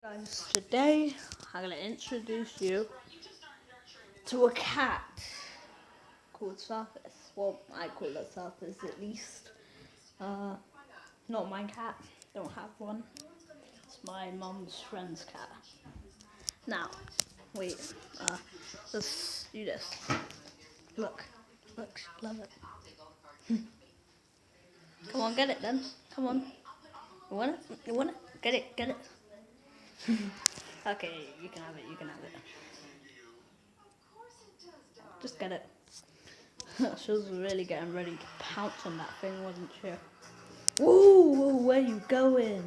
Guys, today I'm going to introduce you to a cat called Surface. Well, I call it Surface at least. Not my cat, don't have one. It's my mum's friend's cat. Now, wait, let's do this. Look, love it. Come on, get it then. Come on. You want it? You want it? Get it. Okay, you can have it. Just get it. She was really getting ready to pounce on that thing, wasn't she? Whoa, where are you going?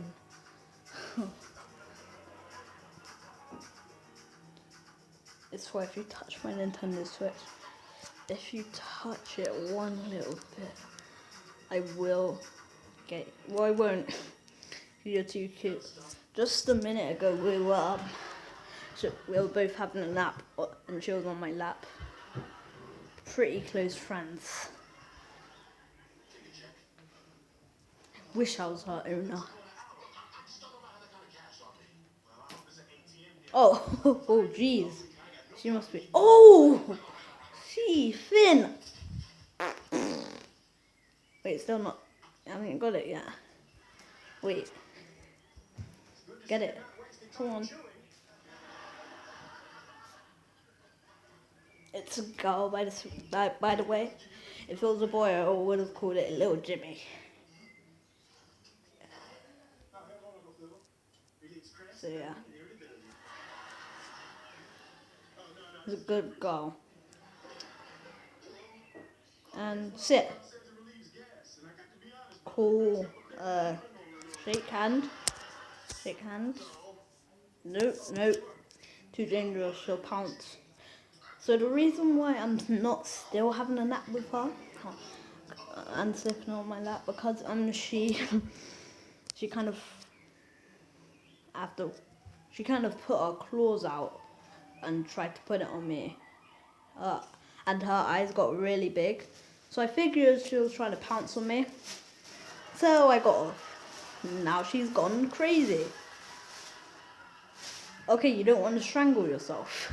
It's why if you touch my Nintendo Switch, if you touch it one little bit, I will get. Well, I won't. You're too cute. Just a minute ago, we were both having a nap, and she was on my lap. Pretty close friends. Wish I was her owner. Oh, jeez. She must be. Oh, Finn. Wait, still not. I haven't got it yet. Wait. Get it. Come on. It's a girl, by the way. If it was a boy, I would have called it Little Jimmy. So yeah. It's a good girl. And sit. Cool. Shake hand. Nope. Too dangerous, she'll pounce. So the reason why I'm not still having a nap with her and sleeping on my lap, because she kind of put her claws out and tried to put it on me, and her eyes got really big. So I figured she was trying to pounce on me. So I got off. Now she's gone crazy. Okay, you don't want to strangle yourself.